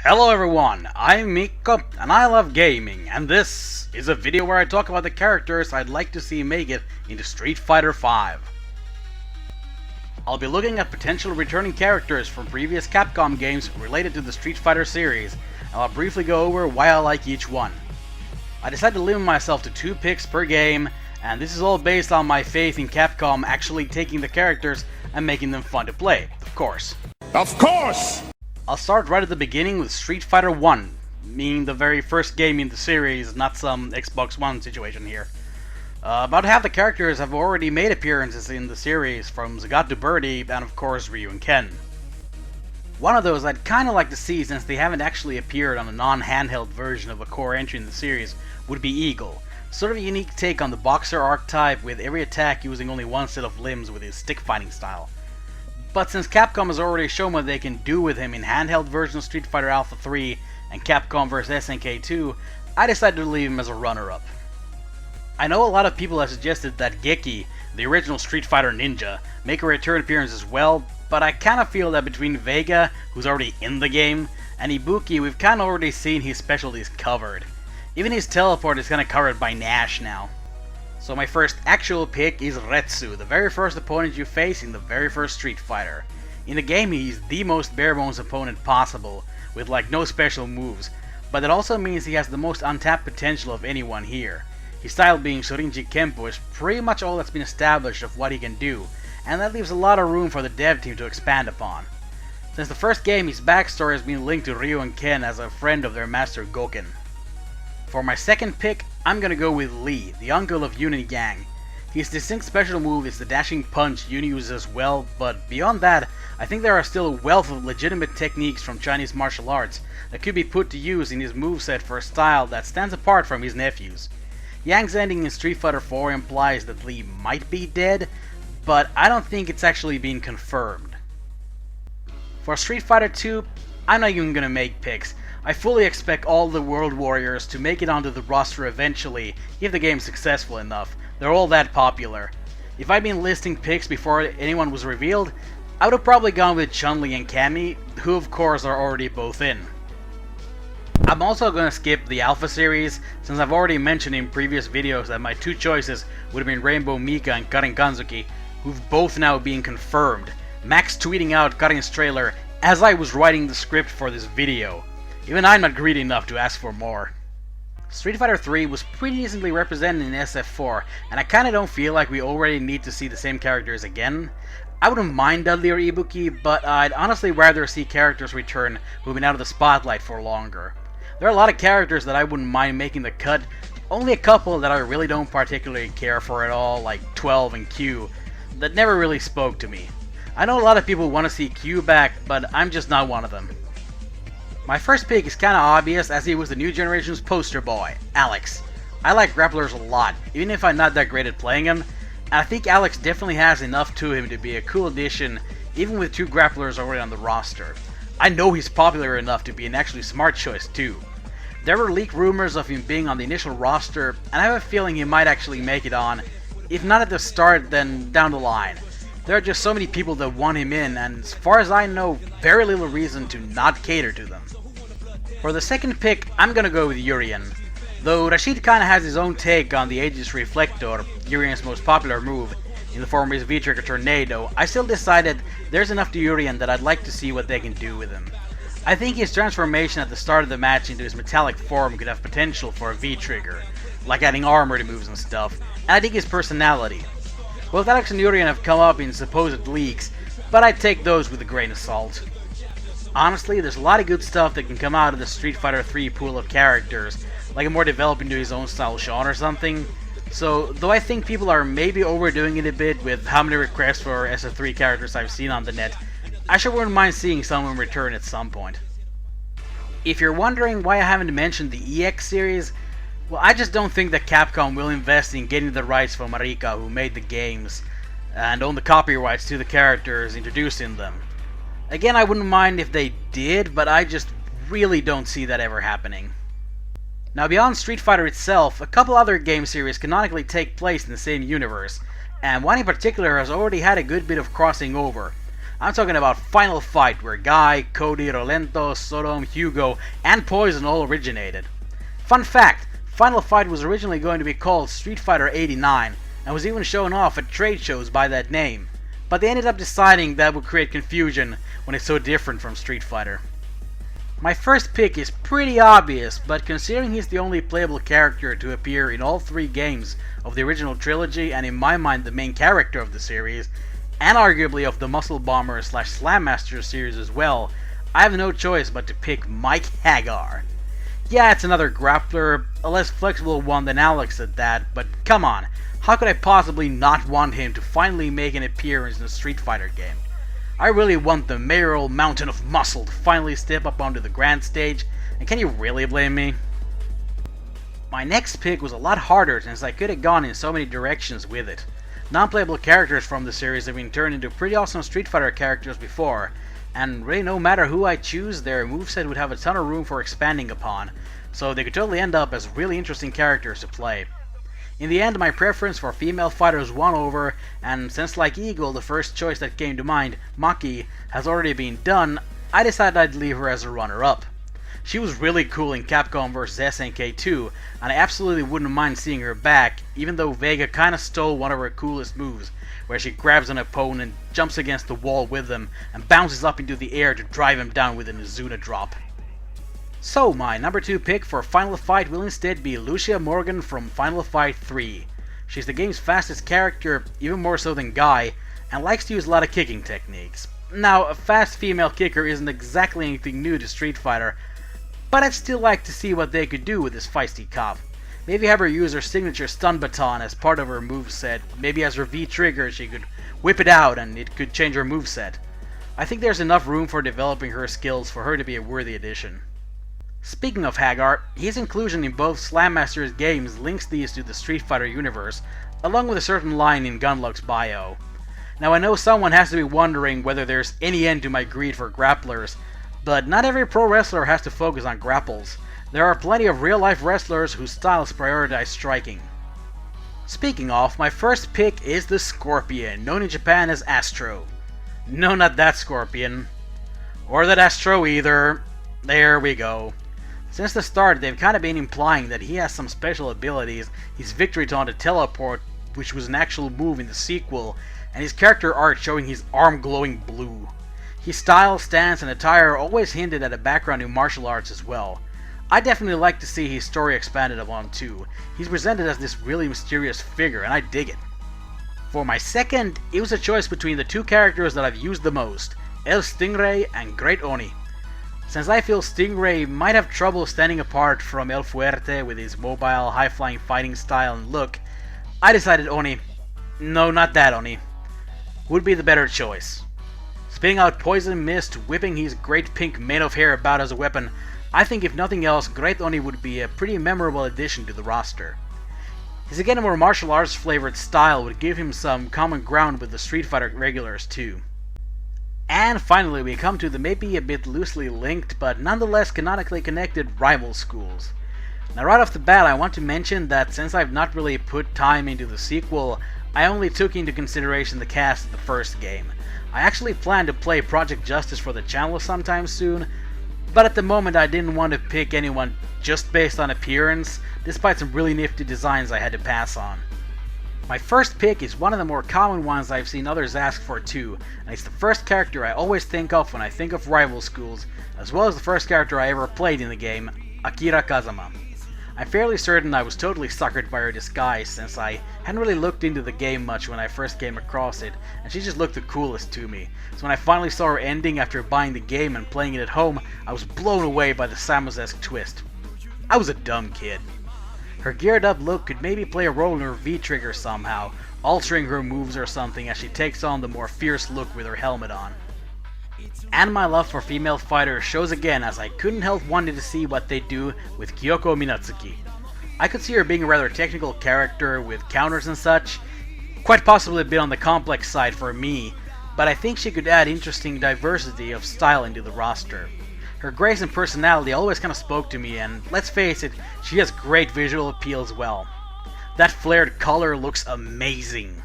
Hello everyone, I'm Mikko and I love gaming, and this is a video where I talk about the characters I'd like to see make it into Street Fighter V. I'll be looking at potential returning characters from previous Capcom games related to the Street Fighter series, and I'll briefly go over why I like each one. I decided to limit myself to 2 picks per game, and this is all based on my faith in Capcom actually taking the characters and making them fun to play, of course. Of course! I'll start right at the beginning with Street Fighter 1, meaning the very first game in the series, not some Xbox One situation here. About half the characters have already made appearances in the series, from Zagat to Birdie, and of course Ryu and Ken. One of those I'd kinda like to see, since they haven't actually appeared on a non-handheld version of a core entry in the series, would be Eagle. Sort of a unique take on the boxer archetype, with every attack using only one set of limbs with his stick fighting style. But since Capcom has already shown what they can do with him in handheld version of Street Fighter Alpha 3 and Capcom vs SNK 2, I decided to leave him as a runner-up. I know a lot of people have suggested that Geki, the original Street Fighter ninja, make a return appearance as well, but I kinda feel that between Vega, who's already in the game, and Ibuki, we've kinda already seen his specialties covered. Even his teleport is kinda covered by Nash now. So my first actual pick is Retsu, the very first opponent you face in the very first Street Fighter. In the game he's the most bare-bones opponent possible, with like no special moves, but that also means he has the most untapped potential of anyone here. His style being Shorinji Kempo is pretty much all that's been established of what he can do, and that leaves a lot of room for the dev team to expand upon. Since the first game, his backstory has been linked to Ryu and Ken as a friend of their master Goken. For my second pick, I'm gonna go with Lee, the uncle of Yun and Yang. His distinct special move is the dashing punch Yun uses as well, but beyond that, I think there are still a wealth of legitimate techniques from Chinese martial arts that could be put to use in his moveset for a style that stands apart from his nephews. Yang's ending in Street Fighter 4 implies that Lee might be dead, but I don't think it's actually been confirmed. For Street Fighter 2, I'm not even gonna make picks. I fully expect all the World Warriors to make it onto the roster eventually, if the game's successful enough. They're all that popular. If I'd been listing picks before anyone was revealed, I would have probably gone with Chun-Li and Cammy, who of course are already both in. I'm also gonna skip the Alpha series, since I've already mentioned in previous videos that my 2 choices would have been Rainbow Mika and Karin Kanzuki, who've both now been confirmed. Max tweeting out Karin's trailer as I was writing the script for this video. Even I'm not greedy enough to ask for more. Street Fighter 3 was pretty decently represented in SF4, and I kinda don't feel like we already need to see the same characters again. I wouldn't mind Dudley or Ibuki, but I'd honestly rather see characters return who've been out of the spotlight for longer. There are a lot of characters that I wouldn't mind making the cut, only a couple that I really don't particularly care for at all, like 12 and Q, that never really spoke to me. I know a lot of people want to see Q back, but I'm just not one of them. My first pick is kinda obvious, as he was the new generation's poster boy, Alex. I like grapplers a lot, even if I'm not that great at playing him, and I think Alex definitely has enough to him to be a cool addition, even with 2 grapplers already on the roster. I know he's popular enough to be an actually smart choice too. There were leaked rumors of him being on the initial roster, and I have a feeling he might actually make it on, if not at the start, then down the line. There are just so many people that want him in, and as far as I know, very little reason to not cater to them. For the second pick, I'm gonna go with Urien. Though Rashid kinda has his own take on the Aegis Reflector, Urien's most popular move, in the form of his V-Trigger Tornado, I still decided there's enough to Urien that I'd like to see what they can do with him. I think his transformation at the start of the match into his metallic form could have potential for a V-Trigger, like adding armor to moves and stuff, and I dig his personality. Both Alex and Urien have come up in supposed leaks, but I take those with a grain of salt. Honestly, there's a lot of good stuff that can come out of the Street Fighter 3 pool of characters, like a more developed into his own style Sean or something. So, though I think people are maybe overdoing it a bit with how many requests for SF3 characters I've seen on the net, I sure wouldn't mind seeing someone return at some point. If you're wondering why I haven't mentioned the EX series, well, I just don't think that Capcom will invest in getting the rights from Marika, who made the games, and own the copyrights to the characters introduced in them. Again, I wouldn't mind if they did, but I just really don't see that ever happening. Now, beyond Street Fighter itself, a couple other game series canonically take place in the same universe, and one in particular has already had a good bit of crossing over. I'm talking about Final Fight, where Guy, Cody, Rolento, Sodom, Hugo, and Poison all originated. Fun fact, Final Fight was originally going to be called Street Fighter 89, and was even shown off at trade shows by that name, but they ended up deciding that would create confusion when it's so different from Street Fighter. My first pick is pretty obvious, but considering he's the only playable character to appear in all 3 games of the original trilogy, and in my mind the main character of the series, and arguably of the Muscle Bomber / Slam Master series as well, I have no choice but to pick Mike Hagar. Yeah, it's another grappler, a less flexible one than Alex at that, but come on, how could I possibly not want him to finally make an appearance in a Street Fighter game? I really want the mayoral mountain of muscle to finally step up onto the grand stage, and can you really blame me? My next pick was a lot harder since I could have gone in so many directions with it. Non-playable characters from the series have been turned into pretty awesome Street Fighter characters before, and really no matter who I choose, their moveset would have a ton of room for expanding upon, so they could totally end up as really interesting characters to play. In the end, my preference for female fighters won over, and since like Eagle, the first choice that came to mind, Maki, has already been done, I decided I'd leave her as a runner-up. She was really cool in Capcom vs SNK 2, and I absolutely wouldn't mind seeing her back, even though Vega kinda stole one of her coolest moves, where she grabs an opponent, jumps against the wall with them, and bounces up into the air to drive him down with an Izuna drop. So my number 2 pick for Final Fight will instead be Lucia Morgan from Final Fight 3. She's the game's fastest character, even more so than Guy, and likes to use a lot of kicking techniques. Now, a fast female kicker isn't exactly anything new to Street Fighter, but I'd still like to see what they could do with this feisty cop. Maybe have her use her signature stun baton as part of her moveset, maybe as her V-trigger she could whip it out and it could change her moveset. I think there's enough room for developing her skills for her to be a worthy addition. Speaking of Hagar, his inclusion in both Slam Master's games links these to the Street Fighter universe, along with a certain line in Gunlock's bio. Now I know someone has to be wondering whether there's any end to my greed for grapplers, but not every pro wrestler has to focus on grapples. There are plenty of real-life wrestlers whose styles prioritize striking. Speaking of, my first pick is the Scorpion, known in Japan as Astro. No, not that Scorpion. Or that Astro either. There we go. Since the start, they've kind of been implying that he has some special abilities, his victory taunt to teleport, which was an actual move in the sequel, and his character art showing his arm glowing blue. His style, stance, and attire always hinted at a background in martial arts as well. I definitely like to see his story expanded upon too. He's presented as this really mysterious figure, and I dig it. For my second, it was a choice between the 2 characters that I've used the most, El Stingray and Great Oni. Since I feel Stingray might have trouble standing apart from El Fuerte with his mobile, high-flying fighting style and look, I decided Oni, no, not that Oni, would be the better choice. Spitting out poison mist, whipping his great pink mane of hair about as a weapon, I think if nothing else, Great Oni would be a pretty memorable addition to the roster. His again more martial arts flavored style would give him some common ground with the Street Fighter regulars too. And finally we come to the maybe a bit loosely linked but nonetheless canonically connected rival schools. Now right off the bat I want to mention that since I've not really put time into the sequel, I only took into consideration the cast of the first game. I actually plan to play Project Justice for the channel sometime soon, but at the moment I didn't want to pick anyone just based on appearance, despite some really nifty designs I had to pass on. My first pick is one of the more common ones I've seen others ask for too, and it's the first character I always think of when I think of rival schools, as well as the first character I ever played in the game, Akira Kazama. I'm fairly certain I was totally suckered by her disguise, since I hadn't really looked into the game much when I first came across it, and she just looked the coolest to me. So when I finally saw her ending after buying the game and playing it at home, I was blown away by the Samus-esque twist. I was a dumb kid. Her geared up look could maybe play a role in her V-trigger somehow, altering her moves or something as she takes on the more fierce look with her helmet on. And my love for female fighters shows again as I couldn't help wanting to see what they do with Kyoko Minatsuki. I could see her being a rather technical character with counters and such, quite possibly a bit on the complex side for me, but I think she could add interesting diversity of style into the roster. Her grace and personality always kind of spoke to me, and let's face it, she has great visual appeal as well. That flared color looks amazing.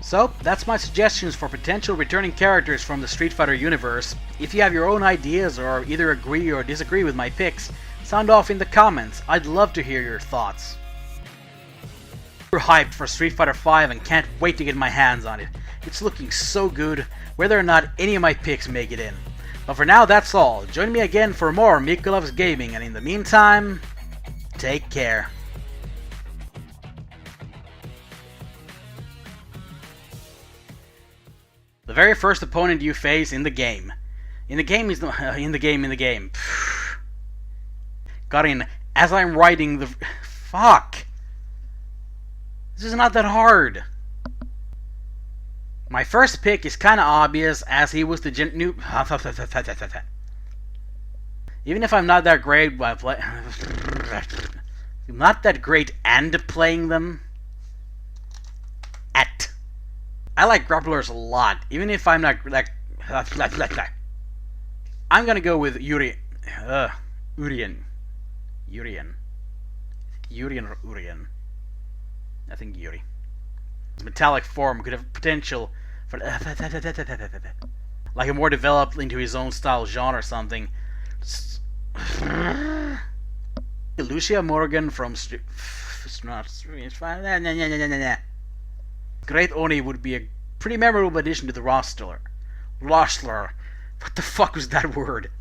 So, that's my suggestions for potential returning characters from the Street Fighter universe. If you have your own ideas or either agree or disagree with my picks, sound off in the comments. I'd love to hear your thoughts. We're hyped for Street Fighter V and can't wait to get my hands on it. It's looking so good, whether or not any of my picks make it in. But for now, that's all. Join me again for more MikkoLovesGaming, and in the meantime, take care. The very first opponent you face in the game. In the game is the in the game. Karin, as I'm writing the fuck. This is not that hard. My first pick is kinda obvious, as he was the new. Even if I'm not that great by I'm not that great and playing them. I like grapplers a lot, even if I'm not like. I'm gonna go with Urien. Urien or Urien? I think Yuri. His metallic form could have potential for like a more developed into his own style genre or something. Lucia Morgan from Great Oni would be a pretty memorable addition to the roster. What the fuck was that word?